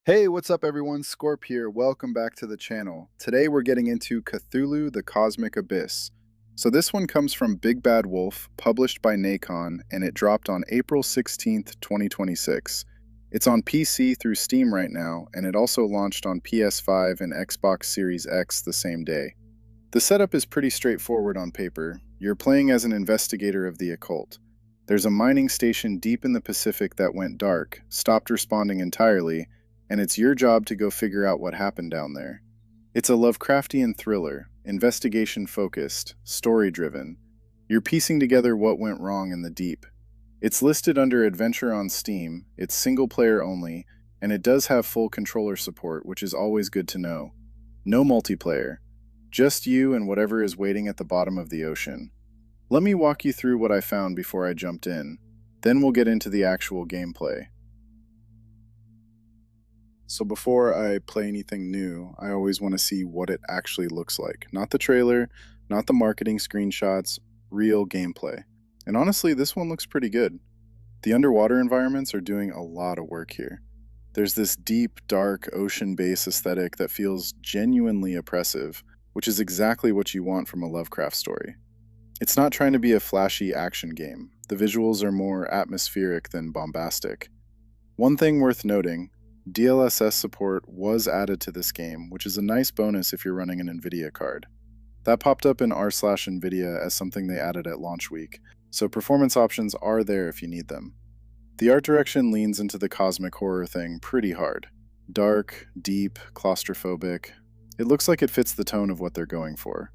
Hey, what's up everyone? Scorp here. Welcome back to the channel. Today we're getting into Cthulhu The Cosmic Abyss. So this one comes from Big Bad Wolf, published by Nacon, and it dropped on April 16th, 2026. It's on PC through Steam right now, and it also launched on PS5 and Xbox Series X the same day. The setup is pretty straightforward on paper. You're playing as an investigator of the occult. There's a mining station deep in the Pacific that went dark, stopped responding entirely, and it's your job to go figure out what happened down there. It's a Lovecraftian thriller, investigation focused, story driven. You're piecing together what went wrong in the deep. It's listed under Adventure on Steam, it's single player only, and it does have full controller support, which is always good to know. No multiplayer, just you and whatever is waiting at the bottom of the ocean. Let me walk you through what I found before I jumped in. Then we'll get into the actual gameplay. So before I play anything new, I always want to see what it actually looks like. Not the trailer, not the marketing screenshots, real gameplay. And honestly, this one looks pretty good. The underwater environments are doing a lot of work here. There's this deep, dark, ocean-based aesthetic that feels genuinely oppressive, which is exactly what you want from a Lovecraft story. It's not trying to be a flashy action game. The visuals are more atmospheric than bombastic. One thing worth noting, DLSS support was added to this game, which is a nice bonus if you're running an NVIDIA card. That popped up in r/NVIDIA as something they added at launch week, so performance options are there if you need them. The art direction leans into the cosmic horror thing pretty hard. Dark, deep, claustrophobic. It looks like it fits the tone of what they're going for.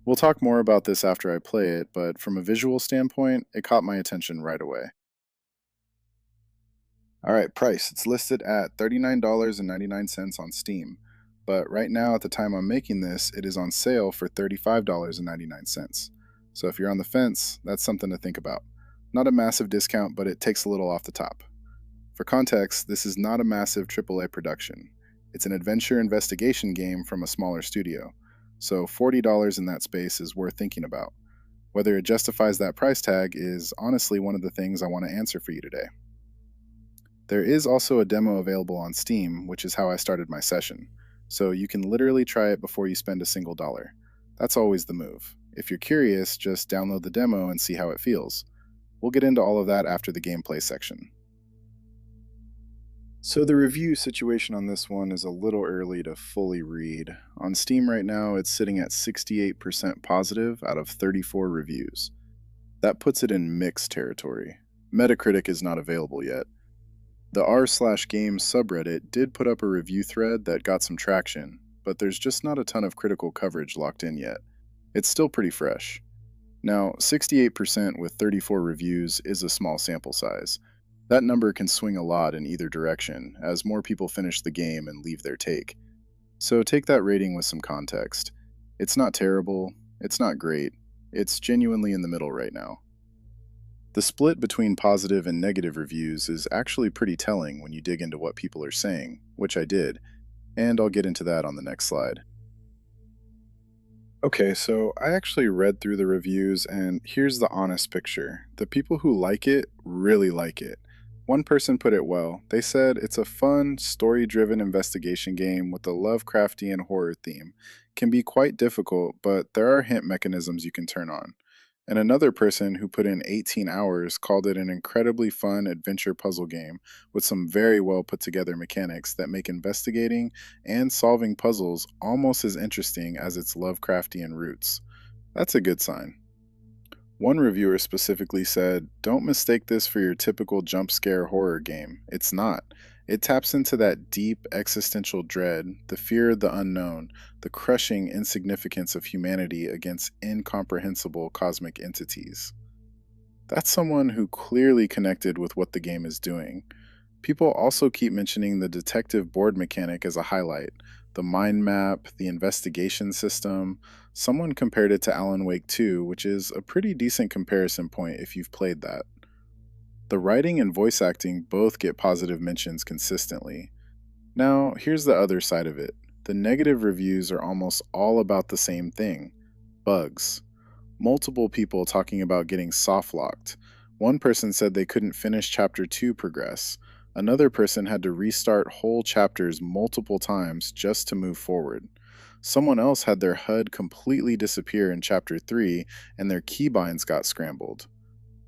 We'll talk more about this after I play it, but from a visual standpoint, it caught my attention right away. Alright, price. It's listed at $39.99 on Steam, but right now at the time I'm making this, it is on sale for $35.99. So if you're on the fence, that's something to think about. Not a massive discount, but it takes a little off the top. For context, this is not a massive AAA production. It's an adventure investigation game from a smaller studio, so $40 in that space is worth thinking about. Whether it justifies that price tag is honestly one of the things I want to answer for you today. There is also a demo available on Steam, which is how I started my session, so you can literally try it before you spend a single dollar. That's always the move. If you're curious, just download the demo and see how it feels. We'll get into all of that after the gameplay section. So the review situation on this one is a little early to fully read. On Steam right now, it's sitting at 68% positive out of 34 reviews. That puts it in mixed territory. Metacritic is not available yet. The r/Games subreddit did put up a review thread that got some traction, but there's just not a ton of critical coverage locked in yet. It's still pretty fresh. Now, 68% with 34 reviews is a small sample size. That number can swing a lot in either direction, as more people finish the game and leave their take. So take that rating with some context. It's not terrible, it's not great, it's genuinely in the middle right now. The split between positive and negative reviews is actually pretty telling when you dig into what people are saying, which I did, and I'll get into that on the next slide. Okay, so I actually read through the reviews, and here's the honest picture. The people who like it really like it. One person put it well. They said it's a fun, story-driven investigation game with a Lovecraftian horror theme. Can be quite difficult, but there are hint mechanisms you can turn on. And another person who put in 18 hours called it an incredibly fun adventure puzzle game with some very well put together mechanics that make investigating and solving puzzles almost as interesting as its Lovecraftian roots. That's a good sign. One reviewer specifically said, "Don't mistake this for your typical jump scare horror game. It's not. It taps into that deep existential dread, the fear of the unknown, the crushing insignificance of humanity against incomprehensible cosmic entities." That's someone who clearly connected with what the game is doing. People also keep mentioning the detective board mechanic as a highlight, the mind map, the investigation system. Someone compared it to Alan Wake 2, which is a pretty decent comparison point if you've played that. The writing and voice acting both get positive mentions consistently. Now, here's the other side of it. The negative reviews are almost all about the same thing: bugs. Multiple people talking about getting soft locked. One person said they couldn't finish Chapter 2 progress. Another person had to restart whole chapters multiple times just to move forward. Someone else had their HUD completely disappear in Chapter 3 and their keybinds got scrambled.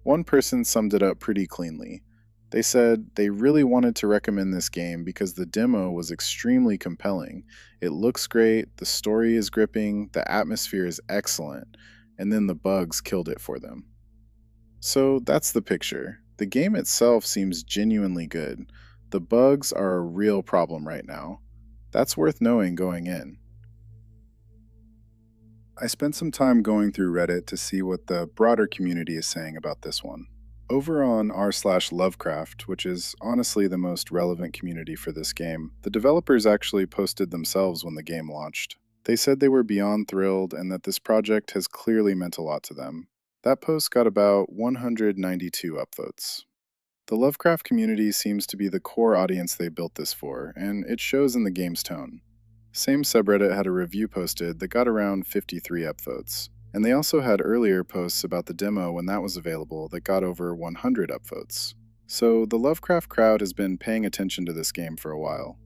One person summed it up pretty cleanly. They said they really wanted to recommend this game because the demo was extremely compelling. It looks great, the story is gripping, the atmosphere is excellent, and then the bugs killed it for them. So that's the picture. The game itself seems genuinely good. The bugs are a real problem right now. That's worth knowing going in. I spent some time going through Reddit to see what the broader community is saying about this one. Over on r/Lovecraft, which is honestly the most relevant community for this game, the developers actually posted themselves when the game launched. They said they were beyond thrilled and that this project has clearly meant a lot to them. That post got about 192 upvotes. The Lovecraft community seems to be the core audience they built this for, and it shows in the game's tone. Same subreddit had a review posted that got around 53 upvotes, and they also had earlier posts about the demo when that was available that got over 100 upvotes. So the Lovecraft crowd has been paying attention to this game for a while.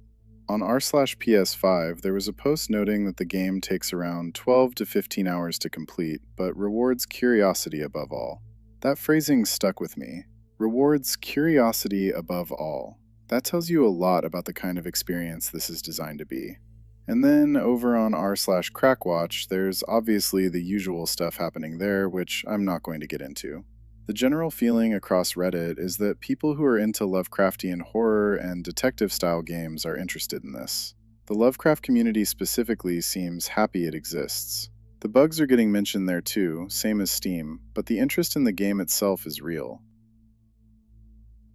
On r/PS5, there was a post noting that the game takes around 12 to 15 hours to complete, but rewards curiosity above all. That phrasing stuck with me. Rewards curiosity above all. That tells you a lot about the kind of experience this is designed to be. And then over on r/Crackwatch, there's obviously the usual stuff happening there, which I'm not going to get into. The general feeling across Reddit is that people who are into Lovecraftian horror and detective-style games are interested in this. The Lovecraft community specifically seems happy it exists. The bugs are getting mentioned there too, same as Steam, but the interest in the game itself is real.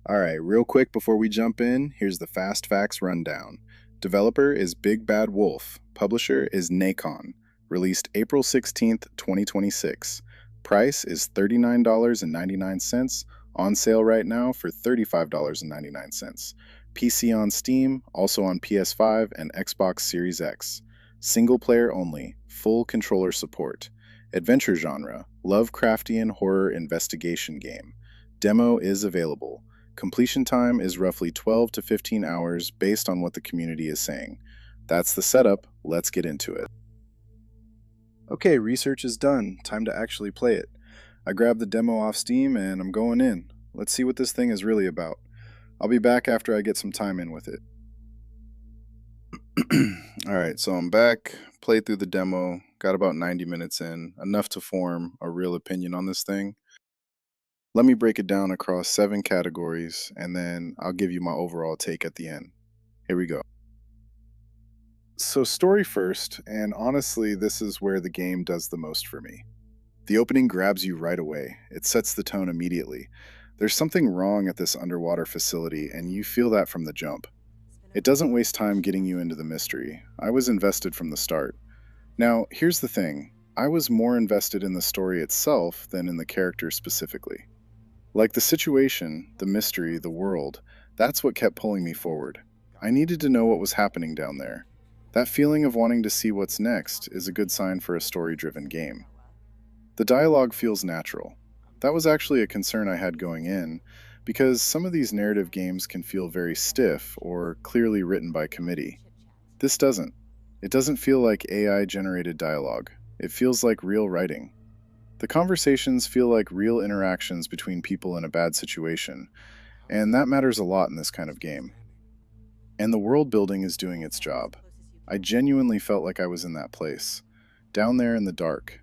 Alright, real quick before we jump in, here's the Fast Facts rundown. Developer is Big Bad Wolf. Publisher is Nacon. Released April 16th, 2026. Price is $39.99. On sale right now for $35.99. PC on Steam, also on PS5 and Xbox Series X. Single player only. Full controller support. Adventure genre. Lovecraftian horror investigation game. Demo is available. Completion time is roughly 12 to 15 hours based on what the community is saying. That's the setup, let's get into it. Okay, research is done, time to actually play it. I grabbed the demo off Steam and I'm going in. Let's see what this thing is really about. I'll be back after I get some time in with it. Alright, so I'm back, played through the demo, got about 90 minutes in, enough to form a real opinion on this thing. Let me break it down across 7 categories, and then I'll give you my overall take at the end. Here we go. So story first, and honestly, this is where the game does the most for me. The opening grabs you right away. It sets the tone immediately. There's something wrong at this underwater facility, and you feel that from the jump. It doesn't waste time getting you into the mystery. I was invested from the start. Now, here's the thing. I was more invested in the story itself than in the characters specifically. Like the situation, the mystery, the world, that's what kept pulling me forward. I needed to know what was happening down there. That feeling of wanting to see what's next is a good sign for a story-driven game. The dialogue feels natural. That was actually a concern I had going in, because some of these narrative games can feel very stiff or clearly written by committee. This doesn't. It doesn't feel like AI-generated dialogue. It feels like real writing. The conversations feel like real interactions between people in a bad situation, and that matters a lot in this kind of game. And the world building is doing its job. I genuinely felt like I was in that place, down there in the dark.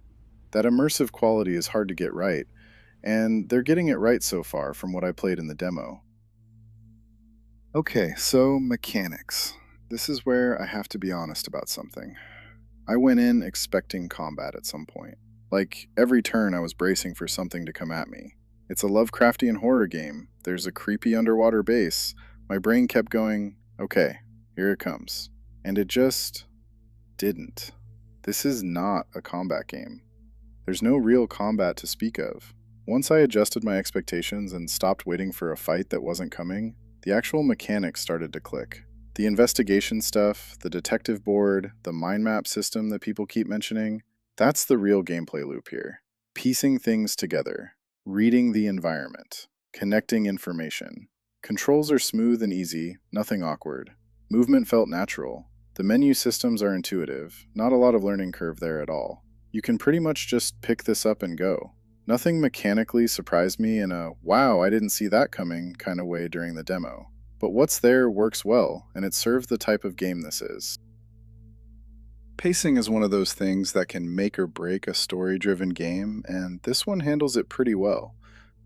That immersive quality is hard to get right, and they're getting it right so far from what I played in the demo. Okay, so mechanics. This is where I have to be honest about something. I went in expecting combat at some point. Like, every turn I was bracing for something to come at me. It's a Lovecraftian horror game. There's a creepy underwater base. My brain kept going, okay, here it comes. And it just didn't. This is not a combat game. There's no real combat to speak of. Once I adjusted my expectations and stopped waiting for a fight that wasn't coming, the actual mechanics started to click. The investigation stuff, the detective board, the mind map system that people keep mentioning, that's the real gameplay loop here. Piecing things together, reading the environment, connecting information. Controls are smooth and easy, nothing awkward. Movement felt natural. The menu systems are intuitive, not a lot of learning curve there at all. You can pretty much just pick this up and go. Nothing mechanically surprised me in a wow, I didn't see that coming kind of way during the demo. But what's there works well, and it serves the type of game this is. Pacing is one of those things that can make or break a story-driven game, and this one handles it pretty well.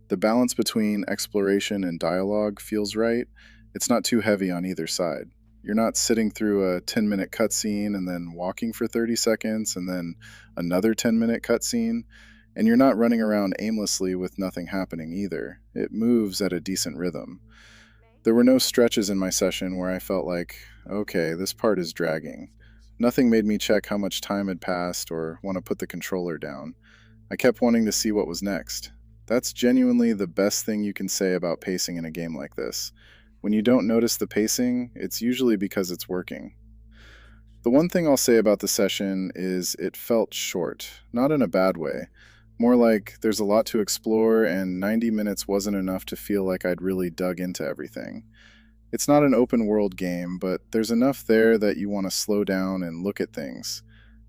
The balance between exploration and dialogue feels right. It's not too heavy on either side. You're not sitting through a 10-minute cutscene and then walking for 30 seconds and then another 10-minute cutscene, and you're not running around aimlessly with nothing happening either. It moves at a decent rhythm. There were no stretches in my session where I felt like, okay, this part is dragging. Nothing made me check how much time had passed or want to put the controller down. I kept wanting to see what was next. That's genuinely the best thing you can say about pacing in a game like this. When you don't notice the pacing, it's usually because it's working. The one thing I'll say about the session is it felt short, not in a bad way. More like there's a lot to explore and 90 minutes wasn't enough to feel like I'd really dug into everything. It's not an open world game, but there's enough there that you want to slow down and look at things.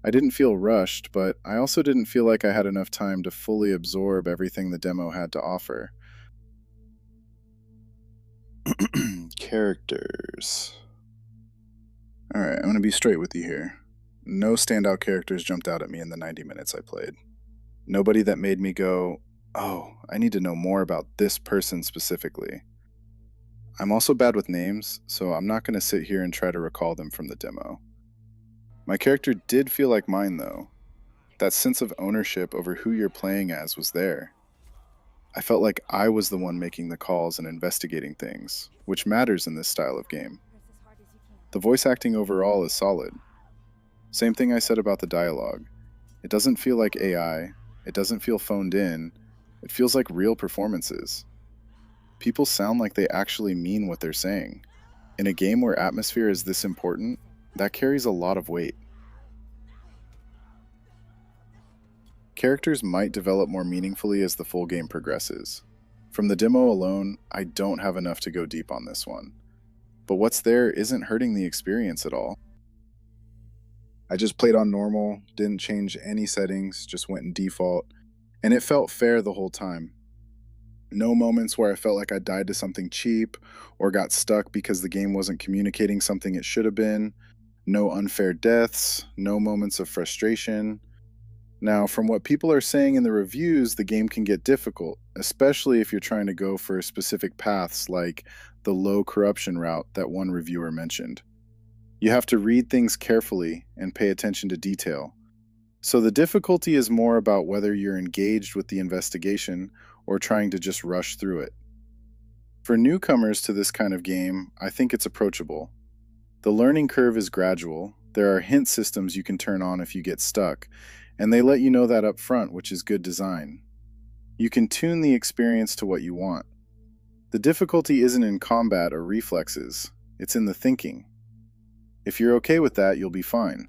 I didn't feel rushed, but I also didn't feel like I had enough time to fully absorb everything the demo had to offer. Characters. Alright, I'm going to be straight with you here. No standout characters jumped out at me in the 90 minutes I played. Nobody that made me go, oh, I need to know more about this person specifically. I'm also bad with names, so I'm not going to sit here and try to recall them from the demo. My character did feel like mine, though. That sense of ownership over who you're playing as was there. I felt like I was the one making the calls and investigating things, which matters in this style of game. The voice acting overall is solid. Same thing I said about the dialogue. It doesn't feel like AI, it doesn't feel phoned in, it feels like real performances. People sound like they actually mean what they're saying. In a game where atmosphere is this important, that carries a lot of weight. Characters might develop more meaningfully as the full game progresses. From the demo alone, I don't have enough to go deep on this one. But what's there isn't hurting the experience at all. I just played on normal, didn't change any settings, just went in default, and it felt fair the whole time. No moments where I felt like I died to something cheap or got stuck because the game wasn't communicating something it should have been. No unfair deaths, no moments of frustration. Now, from what people are saying in the reviews, the game can get difficult, especially if you're trying to go for specific paths like the low corruption route that one reviewer mentioned. You have to read things carefully and pay attention to detail. So the difficulty is more about whether you're engaged with the investigation or trying to just rush through it. For newcomers to this kind of game, I think it's approachable. The learning curve is gradual, there are hint systems you can turn on if you get stuck, and they let you know that up front, which is good design. You can tune the experience to what you want. The difficulty isn't in combat or reflexes, it's in the thinking. If you're okay with that, you'll be fine.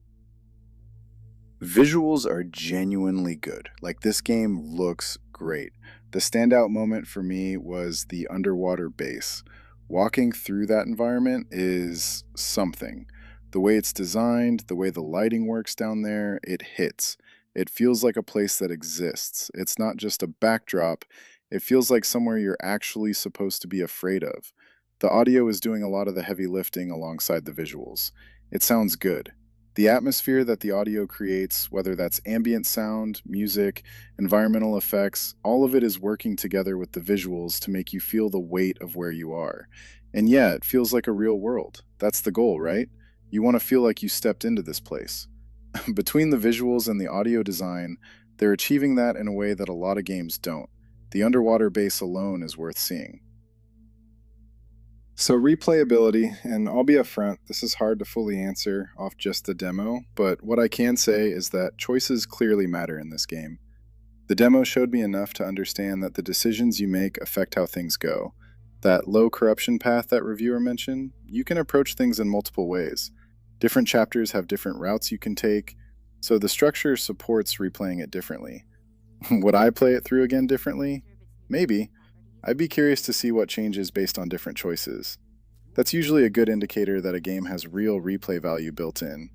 Visuals are genuinely good. Like, this game looks great. The standout moment for me was the underwater base. Walking through that environment is something. The way it's designed, the way the lighting works down there, it hits. It feels like a place that exists. It's not just a backdrop. It feels like somewhere you're actually supposed to be afraid of. The audio is doing a lot of the heavy lifting alongside the visuals. It sounds good. The atmosphere that the audio creates, whether that's ambient sound, music, environmental effects, all of it is working together with the visuals to make you feel the weight of where you are. And yeah, it feels like a real world. That's the goal, right? You want to feel like you stepped into this place. Between the visuals and the audio design, they're achieving that in a way that a lot of games don't. The underwater base alone is worth seeing. So replayability, and I'll be upfront, this is hard to fully answer off just the demo, but what I can say is that choices clearly matter in this game. The demo showed me enough to understand that the decisions you make affect how things go. That low corruption path that reviewer mentioned, you can approach things in multiple ways. Different chapters have different routes you can take, so the structure supports replaying it differently. Would I play it through again differently? Maybe. I'd be curious to see what changes based on different choices. That's usually a good indicator that a game has real replay value built in.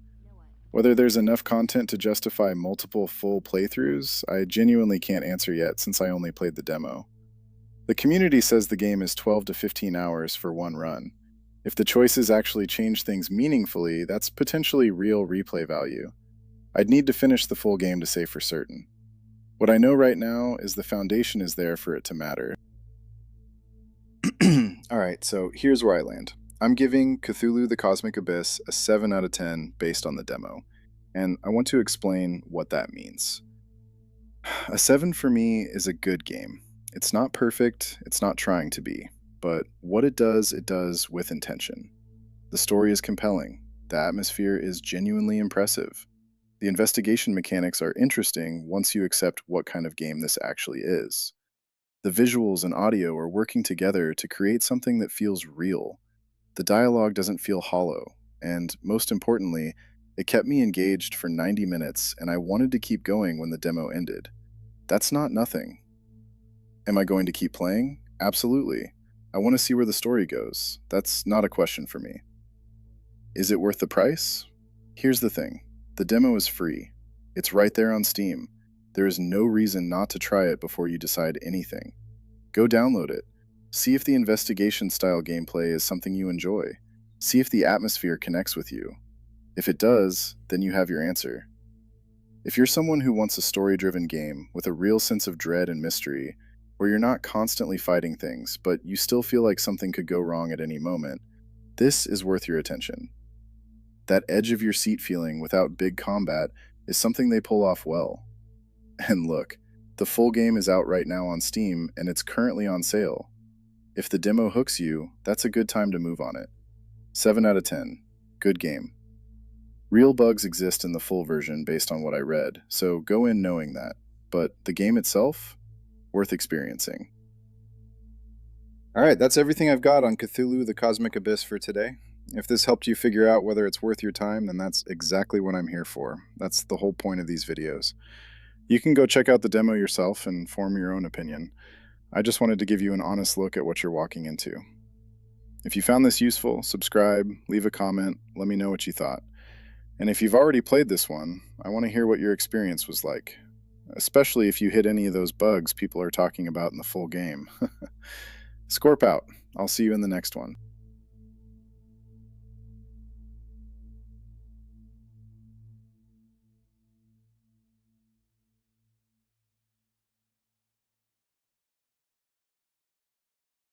Whether there's enough content to justify multiple full playthroughs, I genuinely can't answer yet since I only played the demo. The community says the game is 12 to 15 hours for one run. If the choices actually change things meaningfully, that's potentially real replay value. I'd need to finish the full game to say for certain. What I know right now is the foundation is there for it to matter. Alright, so here's where I land. I'm giving Cthulhu The Cosmic Abyss a 7 out of 10 based on the demo, and I want to explain what that means. A 7 for me is a good game. It's not perfect, it's not trying to be, but what it does with intention. The story is compelling, the atmosphere is genuinely impressive. The investigation mechanics are interesting once you accept what kind of game this actually is. The visuals and audio are working together to create something that feels real. The dialogue doesn't feel hollow, and most importantly, it kept me engaged for 90 minutes and I wanted to keep going when the demo ended. That's not nothing. Am I going to keep playing? Absolutely. I want to see where the story goes. That's not a question for me. Is it worth the price? Here's the thing. The demo is free. It's right there on Steam. There is no reason not to try it before you decide anything. Go download it. See if the investigation-style gameplay is something you enjoy. See if the atmosphere connects with you. If it does, then you have your answer. If you're someone who wants a story-driven game with a real sense of dread and mystery, where you're not constantly fighting things, but you still feel like something could go wrong at any moment, this is worth your attention. That edge of your seat feeling without big combat is something they pull off well. And look, the full game is out right now on Steam and it's currently on sale. If the demo hooks you, that's a good time to move on it. 7 out of 10. Good game. Real bugs exist in the full version based on what I read, so go in knowing that. But the game itself? Worth experiencing. Alright, that's everything I've got on Cthulhu The Cosmic Abyss for today. If this helped you figure out whether it's worth your time, then that's exactly what I'm here for. That's the whole point of these videos. You can go check out the demo yourself and form your own opinion. I just wanted to give you an honest look at what you're walking into. If you found this useful, subscribe, leave a comment, let me know what you thought. And if you've already played this one, I want to hear what your experience was like, especially if you hit any of those bugs people are talking about in the full game. Scorp out. I'll see you in the next one.